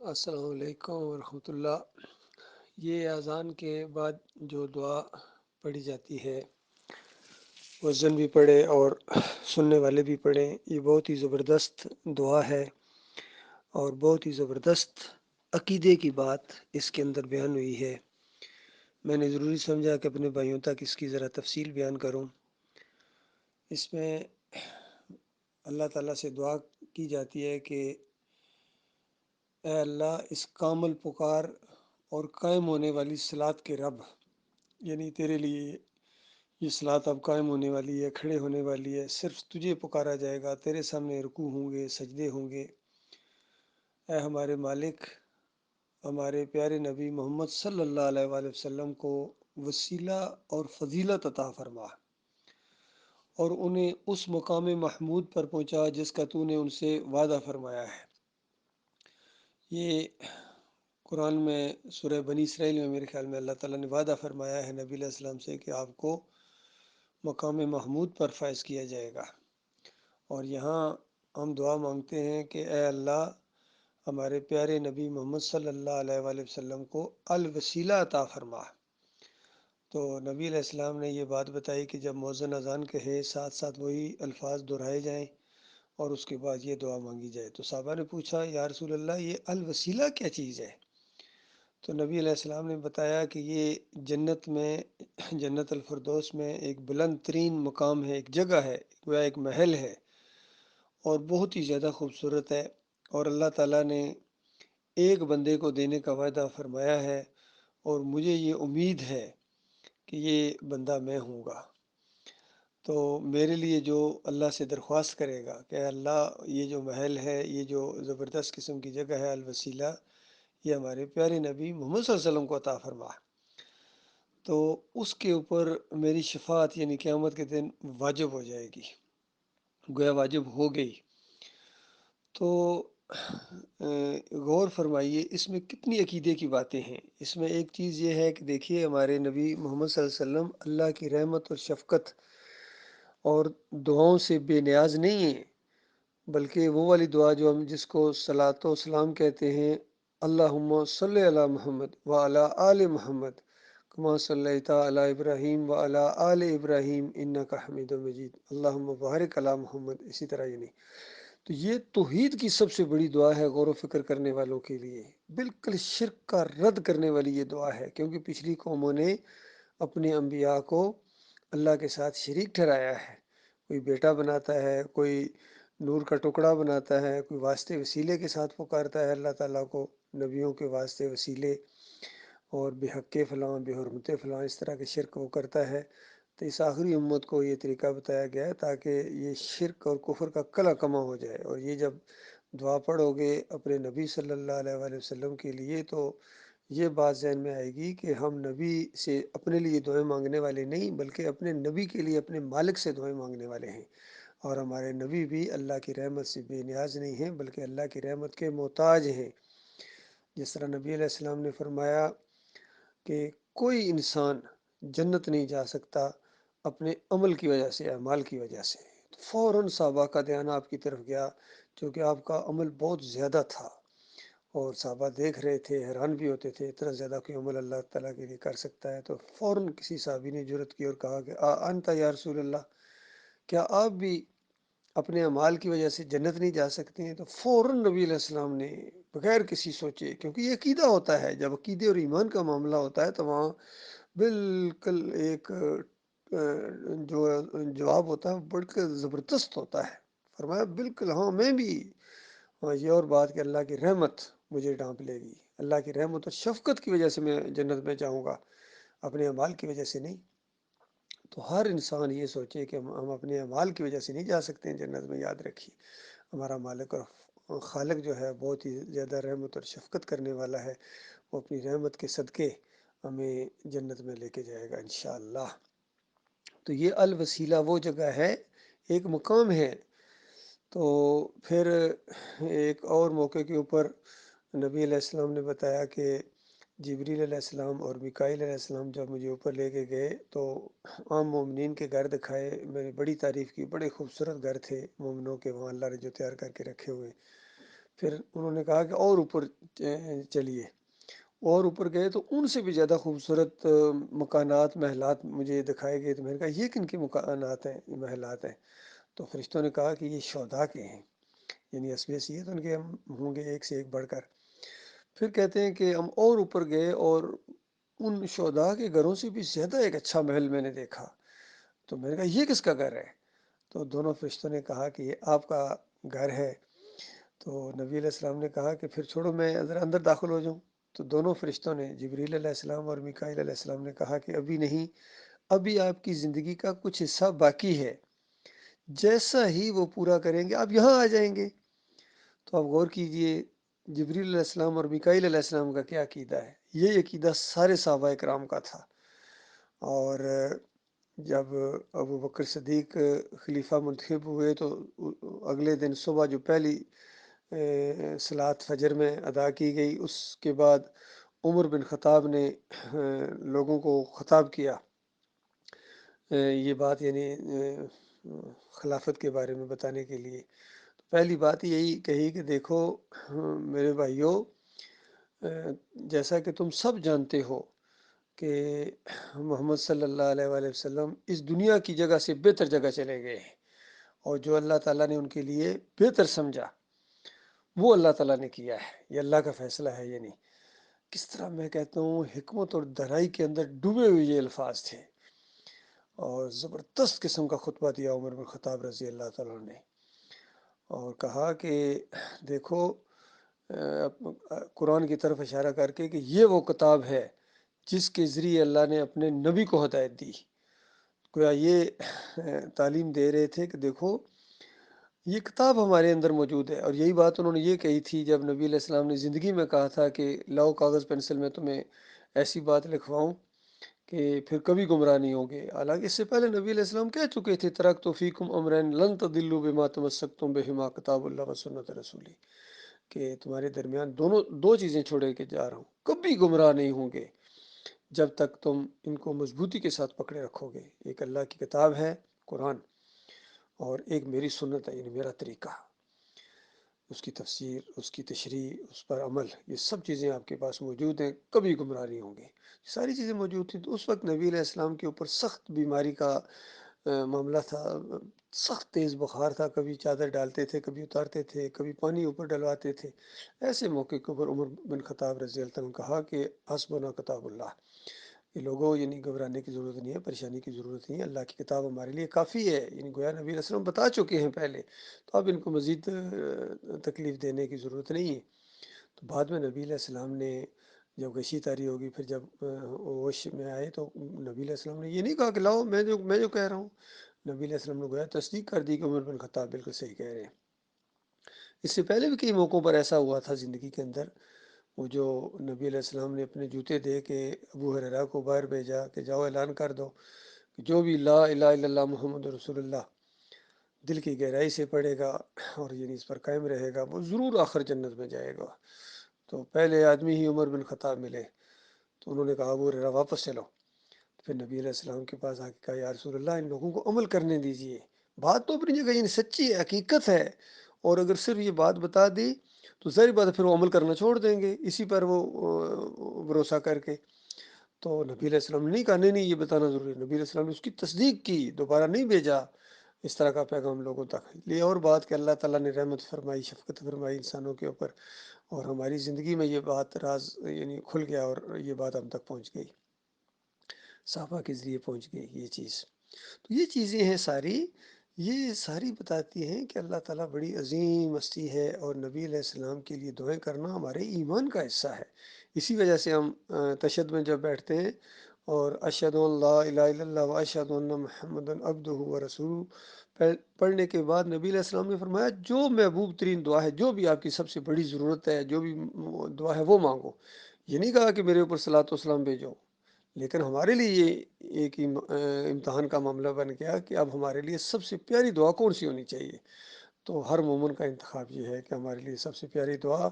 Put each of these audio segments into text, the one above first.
السلام علیکم ورحمۃ اللہ۔ یہ اذان کے بعد جو دعا پڑھی جاتی ہے، وزن بھی پڑھے اور سننے والے بھی پڑھیں، یہ بہت ہی زبردست دعا ہے اور بہت ہی زبردست عقیدے کی بات اس کے اندر بیان ہوئی ہے۔ میں نے ضروری سمجھا کہ اپنے بھائیوں تک اس کی ذرا تفصیل بیان کروں۔ اس میں اللہ تعالیٰ سے دعا کی جاتی ہے کہ اے اللہ، اس کامل پکار اور قائم ہونے والی صلات کے رب، یعنی تیرے لیے یہ صلات اب قائم ہونے والی ہے، کھڑے ہونے والی ہے، صرف تجھے پکارا جائے گا، تیرے سامنے رکوع ہوں گے، سجدے ہوں گے۔ اے ہمارے مالک، ہمارے پیارے نبی محمد صلی اللہ علیہ وآلہ وسلم کو وسیلہ اور فضیلت عطا فرما اور انہیں اس مقام محمود پر پہنچا جس کا تو نے ان سے وعدہ فرمایا ہے۔ یہ قرآن میں سورہ بنی اسرائیل میں میرے خیال میں اللہ تعالیٰ نے وعدہ فرمایا ہے نبی علیہ السلام سے کہ آپ کو مقام محمود پر فائز کیا جائے گا۔ اور یہاں ہم دعا مانگتے ہیں کہ اے اللہ، ہمارے پیارے نبی محمد صلی اللہ علیہ وآلہ وسلم کو الوسیلہ عطا فرما۔ تو نبی علیہ السلام نے یہ بات بتائی کہ جب مؤذن اذان کہے ساتھ ساتھ وہی الفاظ دہرائے جائیں اور اس کے بعد یہ دعا مانگی جائے۔ تو صحابہ نے پوچھا یا رسول اللہ، یہ الوسیلہ کیا چیز ہے؟ تو نبی علیہ السلام نے بتایا کہ یہ جنت میں، جنت الفردوس میں ایک بلند ترین مقام ہے، ایک جگہ ہے، گویا ایک محل ہے اور بہت ہی زیادہ خوبصورت ہے، اور اللہ تعالیٰ نے ایک بندے کو دینے کا وعدہ فرمایا ہے، اور مجھے یہ امید ہے کہ یہ بندہ میں ہوں گا۔ تو میرے لیے جو اللہ سے درخواست کرے گا کہ اللہ، یہ جو محل ہے، یہ جو زبردست قسم کی جگہ ہے الوسیلہ، یہ ہمارے پیارے نبی محمد صلی اللہ علیہ وسلم کو عطا فرما، تو اس کے اوپر میری شفاعت یعنی قیامت کے دن واجب ہو جائے گی، گویا واجب ہو گئی۔ تو غور فرمائیے اس میں کتنی عقیدے کی باتیں ہیں۔ اس میں ایک چیز یہ ہے کہ دیکھیے، ہمارے نبی محمد صلی اللہ علیہ وسلم اللہ کی رحمت اور شفقت اور دعاؤں سے بے نیاز نہیں ہیں، بلکہ وہ والی دعا جو ہم جس کو صلاۃ و سلام کہتے ہیں، اللہم صلی علی محمد وعلی آل محمد کما صلیت علی ابراہیم وعلی آل ابراہیم انک حمید مجید، اللہم بارک علی محمد، اسی طرح یعنی تو یہ توحید کی سب سے بڑی دعا ہے غور و فکر کرنے والوں کے لیے، بالکل شرک کا رد کرنے والی یہ دعا ہے، کیونکہ پچھلی قوموں نے اپنے انبیاء کو اللہ کے ساتھ شریک ٹھہرایا ہے۔ کوئی بیٹا بناتا ہے، کوئی نور کا ٹکڑا بناتا ہے، کوئی واسطے وسیلے کے ساتھ پکارتا ہے اللہ تعالیٰ کو، نبیوں کے واسطے وسیلے اور بے حق فلاں، بے حرمت فلاں، اس طرح کے شرک وہ کرتا ہے۔ تو اس آخری امت کو یہ طریقہ بتایا گیا ہے تاکہ یہ شرک اور کفر کا کلا کما ہو جائے، اور یہ جب دعا پڑھو گے اپنے نبی صلی اللہ علیہ وآلہ وسلم کے لیے تو یہ بات ذہن میں آئے گی کہ ہم نبی سے اپنے لیے دعائیں مانگنے والے نہیں، بلکہ اپنے نبی کے لیے اپنے مالک سے دعائیں مانگنے والے ہیں، اور ہمارے نبی بھی اللہ کی رحمت سے بے نیاز نہیں ہیں بلکہ اللہ کی رحمت کے محتاج ہیں۔ جس طرح نبی علیہ السلام نے فرمایا کہ کوئی انسان جنت نہیں جا سکتا اپنے عمل کی وجہ سے، اعمال کی وجہ سے۔ تو فوراً صحابہ کا دھیان آپ کی طرف گیا، چونکہ آپ کا عمل بہت زیادہ تھا، اور صحابہ دیکھ رہے تھے، حیران بھی ہوتے تھے اتنا زیادہ کوئی عمل اللہ تعالیٰ کے لیے کر سکتا ہے۔ تو فوراً کسی صحابی نے جرأت کی اور کہا کہ انت یا رسول اللہ، کیا آپ بھی اپنے اعمال کی وجہ سے جنت نہیں جا سکتے ہیں؟ تو فوراً نبی علیہ السلام نے بغیر کسی سوچے، کیونکہ یہ عقیدہ ہوتا ہے، جب عقیدے اور ایمان کا معاملہ ہوتا ہے تو وہاں بالکل ایک جو جواب ہوتا ہے بڑھ کے زبردست ہوتا ہے۔ فرمایا بالکل ہاں، میں بھی، ہاں یہ اور بات کہ اللہ کی رحمت مجھے ڈھانپ لے گی، اللہ کی رحمت اور شفقت کی وجہ سے میں جنت میں جاؤں گا، اپنے اعمال کی وجہ سے نہیں۔ تو ہر انسان یہ سوچے کہ ہم اپنے اعمال کی وجہ سے نہیں جا سکتے ہیں جنت میں۔ یاد رکھیے ہمارا مالک اور خالق جو ہے بہت ہی زیادہ رحمت اور شفقت کرنے والا ہے، وہ اپنی رحمت کے صدقے ہمیں جنت میں لے کے جائے گا انشاءاللہ۔ تو یہ الوسیلہ وہ جگہ ہے، ایک مقام ہے۔ تو پھر ایک اور موقع کے اوپر نبی علیہ السلام نے بتایا کہ جبریل علیہ السلام اور میکائیل علیہ السلام جب مجھے اوپر لے کے گئے تو عام مومنین کے گھر دکھائے، میں نے بڑی تعریف کی، بڑے خوبصورت گھر تھے مومنوں کے وہاں اللہ نے جو تیار کر کے رکھے ہوئے۔ پھر انہوں نے کہا کہ اور اوپر چلیے، اور اوپر گئے تو ان سے بھی زیادہ خوبصورت مکانات، محلات مجھے دکھائے گئے۔ تو میں نے کہا یہ کن کے مکانات ہیں، محلات ہیں؟ تو فرشتوں نے کہا کہ یہ شہداء کے ہیں، یعنی حیثیت ان کے ہم ہوں گے ایک سے ایک بڑھ کر۔ پھر کہتے ہیں کہ ہم اور اوپر گئے اور ان شہداء کے گھروں سے بھی زیادہ ایک اچھا محل میں نے دیکھا۔ تو میں نے کہا یہ کس کا گھر ہے؟ تو دونوں فرشتوں نے کہا کہ یہ آپ کا گھر ہے۔ تو نبی علیہ السلام نے کہا کہ پھر چھوڑو میں ذرا اندر داخل ہو جاؤں۔ تو دونوں فرشتوں نے، جبریل علیہ السلام اور میکائیل علیہ السلام نے کہا کہ ابھی نہیں، ابھی آپ کی زندگی کا کچھ حصہ باقی ہے، جیسا ہی وہ پورا کریں گے آپ یہاں آ جائیں گے۔ تو آپ غور کیجئے جبریل علیہ السلام اور میکائیل علیہ السلام کا کیا عقیدہ ہے۔ یہ عقیدہ سارے صحابہ کرام کا تھا۔ اور جب ابو بکر صدیق خلیفہ منتخب ہوئے تو اگلے دن صبح جو پہلی صلاۃ فجر میں ادا کی گئی، اس کے بعد عمر بن خطاب نے لوگوں کو خطاب کیا، یہ بات یعنی خلافت کے بارے میں بتانے کے لیے۔ پہلی بات یہی کہی کہ دیکھو میرے بھائیوں، جیسا کہ تم سب جانتے ہو کہ محمد صلی اللہ علیہ وآلہ وسلم اس دنیا کی جگہ سے بہتر جگہ چلے گئے ہیں، اور جو اللہ تعالیٰ نے ان کے لیے بہتر سمجھا وہ اللہ تعالیٰ نے کیا ہے، یہ اللہ کا فیصلہ ہے۔ یعنی کس طرح میں کہتا ہوں حکمت اور دہرائی کے اندر ڈوبے ہوئے یہ الفاظ تھے، اور زبردست قسم کا خطبہ دیا عمر بن خطاب رضی اللہ تعالیٰ نے، اور کہا کہ دیکھو قرآن کی طرف اشارہ کر کے کہ یہ وہ کتاب ہے جس کے ذریعے اللہ نے اپنے نبی کو ہدایت دی۔ گویا یہ تعلیم دے رہے تھے کہ دیکھو یہ کتاب ہمارے اندر موجود ہے۔ اور یہی بات انہوں نے یہ کہی تھی جب نبی علیہ السلام نے زندگی میں کہا تھا کہ لاؤ کاغذ پینسل، میں تمہیں ایسی بات لکھواؤں کہ پھر کبھی گمراہ نہیں ہوگے۔ حالانکہ اس سے پہلے نبی علیہ السلام کہہ چکے تھے ترکت فیکم امرین لن تضلوا بما تمسکتم بہما کتاب اللہ و سنت رسولی، کہ تمہارے درمیان دو چیزیں چھوڑے کے جا رہا ہوں، کبھی گمراہ نہیں ہوں گے جب تک تم ان کو مضبوطی کے ساتھ پکڑے رکھو گے۔ ایک اللہ کی کتاب ہے قرآن، اور ایک میری سنت ہے، یعنی میرا طریقہ، اس کی تفسیر، اس کی تشریح، اس پر عمل، یہ سب چیزیں آپ کے پاس موجود ہیں، کبھی گمراہ نہیں ہوں گے۔ ساری چیزیں موجود تھیں۔ تو اس وقت نبی علیہ السلام کے اوپر سخت بیماری کا معاملہ تھا، سخت تیز بخار تھا، کبھی چادر ڈالتے تھے، کبھی اتارتے تھے، کبھی پانی اوپر ڈلواتے تھے۔ ایسے موقع کے اوپر عمر بن خطاب رضی اللہ عنہ نے کہا کہ حسبنا کتاب اللہ، یہ لوگوں یعنی گھبرانے کی ضرورت نہیں ہے، پریشانی کی ضرورت نہیں ہے، اللہ کی کتاب ہمارے لیے کافی ہے۔ یعنی گویا نبی علیہ السلام بتا چکے ہیں پہلے، تو اب ان کو مزید تکلیف دینے کی ضرورت نہیں ہے۔ تو بعد میں نبی علیہ السلام نے جب غشی تاری ہوگی، پھر جب ہوش میں آئے تو نبی علیہ السلام نے یہ نہیں کہا کہ لاؤ میں جو کہہ رہا ہوں، نبی علیہ السلام نے گویا تصدیق کر دی کہ عمر بن خطاب بالکل صحیح کہہ رہے ہیں۔ اس سے پہلے بھی کئی موقعوں پر ایسا ہوا تھا زندگی کے اندر، وہ جو نبی علیہ السلام نے اپنے جوتے دے کے ابو ہریرہ کو باہر بھیجا کہ جاؤ اعلان کر دو کہ جو بھی لا الہ الا اللہ محمد رسول اللہ دل کی گہرائی سے پڑھے گا اور یعنی اس پر قائم رہے گا، وہ ضرور آخر جنت میں جائے گا۔ تو پہلے آدمی ہی عمر بن خطاب ملے، تو انہوں نے کہا ابو ہریرہ واپس چلو۔ پھر نبی علیہ السلام کے پاس آ کے کہا یا رسول اللہ ان لوگوں کو عمل کرنے دیجئے، بات تو اپنی جگہ یعنی سچی ہے، حقیقت ہے، اور اگر صرف یہ بات بتا دی تو ظاہر بات ہے پھر وہ عمل کرنا چھوڑ دیں گے اسی پر وہ بھروسہ کر کے۔ تو نبی علیہ السلام نے نہیں کہا نہیں یہ بتانا ضروری ہے، نبی علیہ السلام نے اس کی تصدیق کی، دوبارہ نہیں بھیجا اس طرح کا پیغام لوگوں تک۔ یہ اور بات کہ اللہ تعالیٰ نے رحمت فرمائی، شفقت فرمائی انسانوں کے اوپر، اور ہماری زندگی میں یہ بات راز یعنی کھل گیا، اور یہ بات ہم تک پہنچ گئی، صحابہ کے ذریعے پہنچ گئی یہ چیز۔ تو یہ چیزیں ہیں ساری، یہ ساری بتاتی ہیں کہ اللہ تعالیٰ بڑی عظیم ہستی ہے، اور نبی علیہ السلام کے لیے دعائیں کرنا ہمارے ایمان کا حصہ ہے۔ اسی وجہ سے ہم تشہد میں جب بیٹھتے ہیں اور اشہد ان لا الہ الا اللہ و اشہد ان محمد عبدہ و رسولہ پڑھنے کے بعد نبی علیہ السلام نے فرمایا جو محبوب ترین دعا ہے، جو بھی آپ کی سب سے بڑی ضرورت ہے، جو بھی دعا ہے وہ مانگو۔ یہ نہیں کہا کہ میرے اوپر صلاۃ و سلام بھیجو، لیکن ہمارے لیے یہ ایک امتحان کا معاملہ بن گیا کہ اب ہمارے لیے سب سے پیاری دعا کون سی ہونی چاہیے۔ تو ہر مومن کا انتخاب یہ ہے کہ ہمارے لیے سب سے پیاری دعا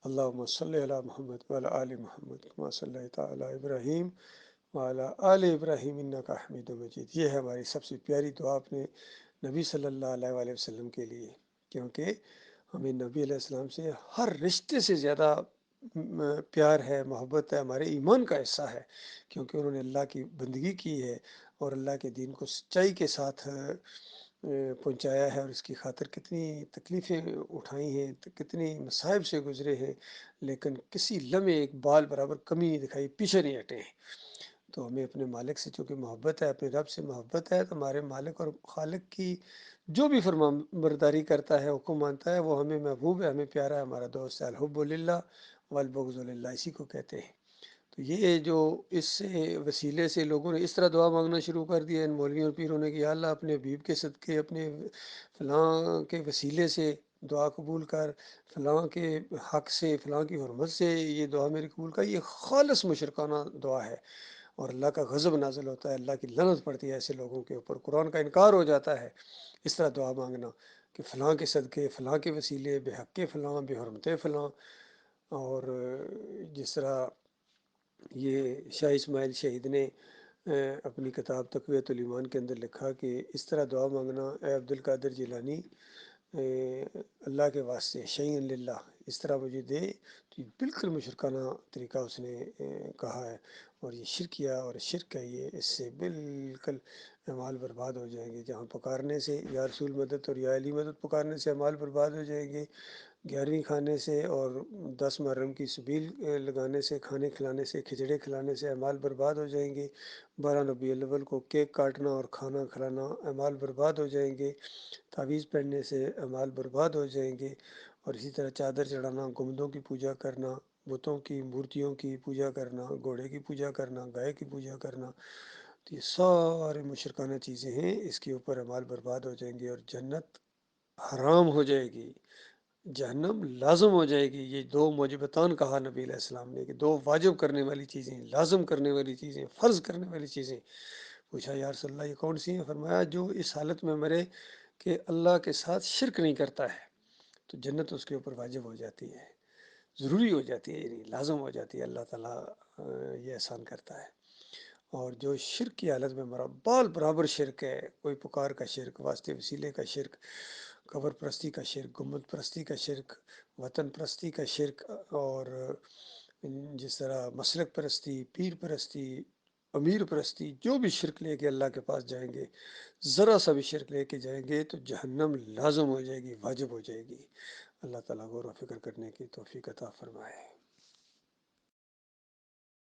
اللہم صلی علی محمد وعلی آل محمد کما صلیت علی ابراہیم وعلی آل ابراہیم انک حمید مجید، یہ ہے ہماری سب سے پیاری دعا اپنے نبی صلی اللہ علیہ وآلہ وسلم کے لیے، کیونکہ ہمیں نبی علیہ السلام سے ہر رشتے سے زیادہ پیار ہے، محبت ہے، ہمارے ایمان کا حصہ ہے، کیونکہ انہوں نے اللہ کی بندگی کی ہے اور اللہ کے دین کو سچائی کے ساتھ پہنچایا ہے، اور اس کی خاطر کتنی تکلیفیں اٹھائی ہیں، کتنی مصائب سے گزرے ہیں، لیکن کسی لمحے ایک بال برابر کمی نہیں دکھائی، پیچھے نہیں ہٹے ہیں۔ تو ہمیں اپنے مالک سے چونکہ محبت ہے، اپنے رب سے محبت ہے، تو ہمارے مالک اور خالق کی جو بھی فرمان برداری کرتا ہے، حکم مانتا ہے، وہ ہمیں محبوب ہے، ہمیں پیارا ہے، ہمارا دوست ہے۔ الحب للہ والبغض للہ، اسی کو کہتے ہیں۔ تو یہ جو اس سے وسیلے سے لوگوں نے اس طرح دعا مانگنا شروع کر دیا ان مولویوں اور پیروں نے کہ یا اللہ اپنے حبیب کے صدقے، اپنے فلاں کے وسیلے سے دعا قبول کر، فلاں کے حق سے، فلاں کی حرمت سے یہ دعا میری قبول کر۔ یہ خالص مشرکانہ دعا ہے، اور اللہ کا غضب نازل ہوتا ہے، اللہ کی لعنت پڑتی ہے ایسے لوگوں کے اوپر، قرآن کا انکار ہو جاتا ہے اس طرح دعا مانگنا کہ فلاں کے صدقے، فلاں کے وسیلے، بے حق فلاں، بے حرمت فلاں۔ اور جس طرح یہ شاہ اسماعیل شہید نے اپنی کتاب تقویۃ الایمان کے اندر لکھا کہ اس طرح دعا مانگنا اے عبد القادر جیلانی، اللہ کے واسطے، شیئن للہ، اس طرح مجھے دے، تو یہ بالکل مشرکانہ طریقہ اس نے کہا ہے، اور یہ شرکیہ اور شرک ہے یہ، اس سے بالکل اعمال برباد ہو جائیں گے۔ جہاں پکارنے سے یا رسول مدد اور یا علی مدد پکارنے سے اعمال برباد ہو جائیں گے، 11ویں کھانے سے اور 10 محرم کی سبیل لگانے سے، کھانے کھلانے سے، کھچڑے کھلانے سے اعمال برباد ہو جائیں گے، 12 ربیع الاول کو کیک کاٹنا اور کھانا کھلانا اعمال برباد ہو جائیں گے، تعویذ پہننے سے اعمال برباد ہو جائیں گے، اور اسی طرح چادر چڑھانا، گنبدوں کی پوجا کرنا، بتوں کی مورتیوں کی پوجا کرنا، گھوڑے کی پوجا کرنا، گائے کی پوجا کرنا، تو یہ سارے مشرکانہ چیزیں ہیں، اس کے اوپر اعمال برباد ہو جائیں گے، اور جنت حرام ہو جائے گی، جہنم لازم ہو جائے گی۔ یہ دو موجبتان کہا نبی علیہ السلام نے کہ دو واجب کرنے والی چیزیں، لازم کرنے والی چیزیں، فرض کرنے والی چیزیں۔ پوچھا یا رسول اللہ یہ کون سی ہیں؟ فرمایا جو اس حالت میں مرے کہ اللہ کے ساتھ شرک نہیں کرتا ہے تو جنت اس کے اوپر واجب ہو جاتی ہے، ضروری ہو جاتی ہے، یعنی لازم ہو جاتی ہے، اللہ تعالیٰ یہ احسان کرتا ہے۔ اور جو شرک کی حالت میں مرا، بال برابر شرک ہے، کوئی پکار کا شرک، واسطے وسیلے کا شرک، قبر پرستی کا شرک، گنبد پرستی کا شرک، وطن پرستی کا شرک، اور جس طرح مسلک پرستی، پیر پرستی، امیر پرستی، جو بھی شرک لے کے اللہ کے پاس جائیں گے، ذرا سا بھی شرک لے کے جائیں گے تو جہنم لازم ہو جائے گی، واجب ہو جائے گی۔ اللہ تعالیٰ غور و فکر کرنے کی توفیق عطا فرمائے۔